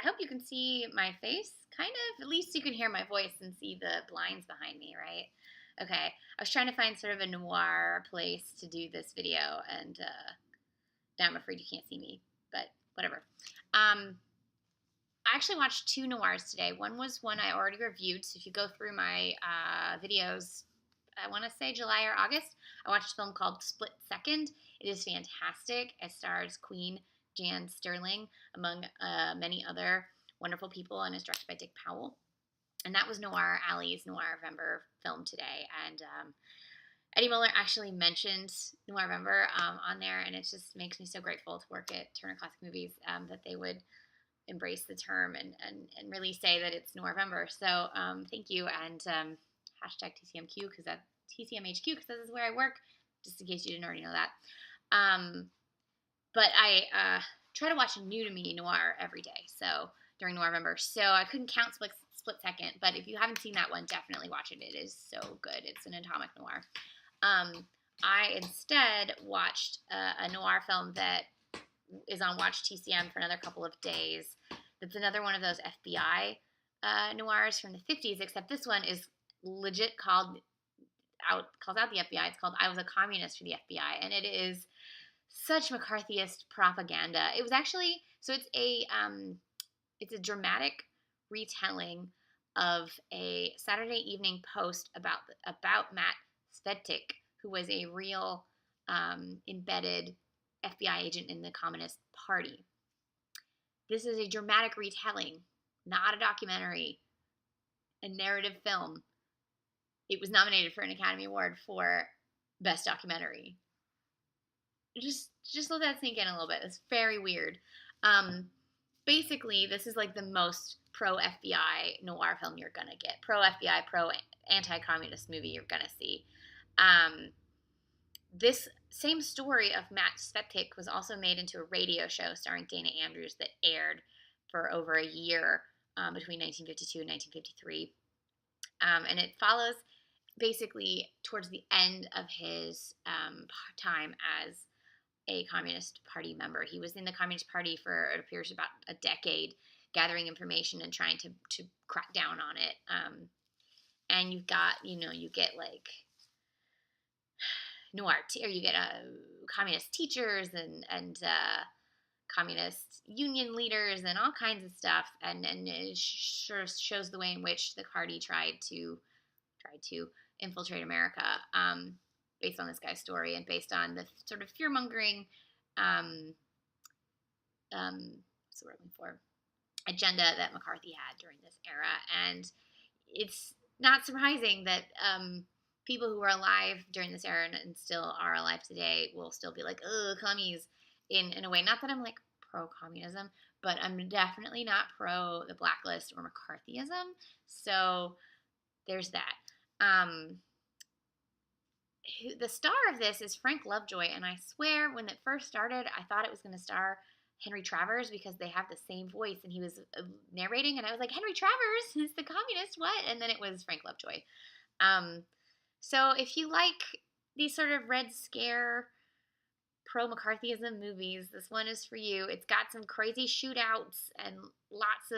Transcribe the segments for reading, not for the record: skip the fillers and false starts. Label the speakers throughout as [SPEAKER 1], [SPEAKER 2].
[SPEAKER 1] I hope you can see my face, kind of. At least you can hear my voice and see the blinds behind me, right? Okay, I was trying to find sort of a noir place to do this video, and now I'm afraid you can't see me, but whatever. I actually watched two noirs today. One was one I already reviewed, so if you go through my videos, I want to say July or August, I watched a film called Split Second. It is fantastic. It stars Queen Jan Sterling, among many other wonderful people, and is directed by Dick Powell. And that was Noir Alley's Noirvember film today. And Eddie Muller actually mentioned Noirvember on there, and it just makes me so grateful to work at Turner Classic Movies that they would embrace the term and really say that it's Noirvember. So thank you, and hashtag TCMQ because that TCMHQ because this is where I work. Just in case you didn't already know that. But I try to watch a new to me noir every day. So during Noirvember, so I couldn't count Split Second. But if you haven't seen that one, definitely watch it. It is so good. It's an atomic noir. I instead watched a noir film that is on Watch TCM for another couple of days. It's another one of those FBI noirs from the 50s, except this one is legit calls out the FBI. It's called I Was a Communist for the FBI, and it is such McCarthyist propaganda. It was actually it's a dramatic retelling of a Saturday Evening Post about Matt Svettik, who was a real embedded FBI agent in the Communist Party. This is a dramatic retelling, not a documentary, a narrative film. It was nominated for an Academy Award for Best Documentary. Just let that sink in a little bit. It's very weird. Basically, this is like the most pro-FBI noir film you're going to get. Pro-FBI, pro-anti-communist movie you're going to see. This same story of Matt Svettik was also made into a radio show starring Dana Andrews that aired for over a year between 1952 and 1953. And it follows basically towards the end of his time as a Communist Party member. He was in the Communist Party for, it appears, about a decade, gathering information and trying to crack down on it. And you've got, you get like noir, or you get communist teachers and communist union leaders and all kinds of stuff, and it sort of shows the way in which the party tried to infiltrate America, based on this guy's story and based on the sort of fear-mongering what's the word I'm looking for, agenda that McCarthy had during this era. And it's not surprising that people who were alive during this era and still are alive today will still be like, ugh, commies, in a way. Not that I'm like pro-communism, but I'm definitely not pro the blacklist or McCarthyism. So there's that. The star of this is Frank Lovejoy, and I swear when it first started, I thought it was going to star Henry Travers because they have the same voice, and he was narrating, and I was like, Henry Travers is the communist, what? And then it was Frank Lovejoy. So if you like these sort of Red Scare pro-McCarthyism movies, this one is for you. It's got some crazy shootouts and lots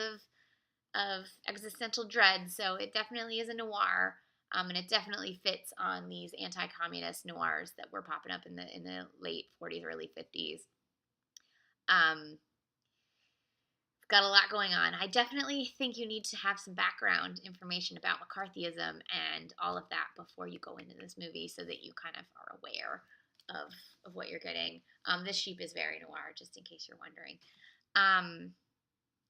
[SPEAKER 1] of existential dread, so it definitely is a noir. And it definitely fits on these anti-communist noirs that were popping up in the late 40s, early 50s. Got a lot going on. I definitely think you need to have some background information about McCarthyism and all of that before you go into this movie so that you kind of are aware of what you're getting. This sheep is very noir, just in case you're wondering.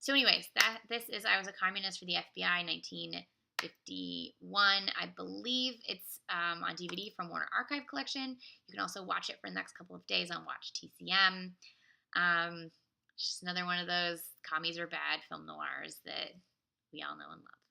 [SPEAKER 1] So anyways, this is I Was a Communist for the FBI, 1951. I believe it's on DVD from Warner Archive Collection. You can also watch it for the next couple of days on Watch TCM. Just another one of those commies are bad film noirs that we all know and love.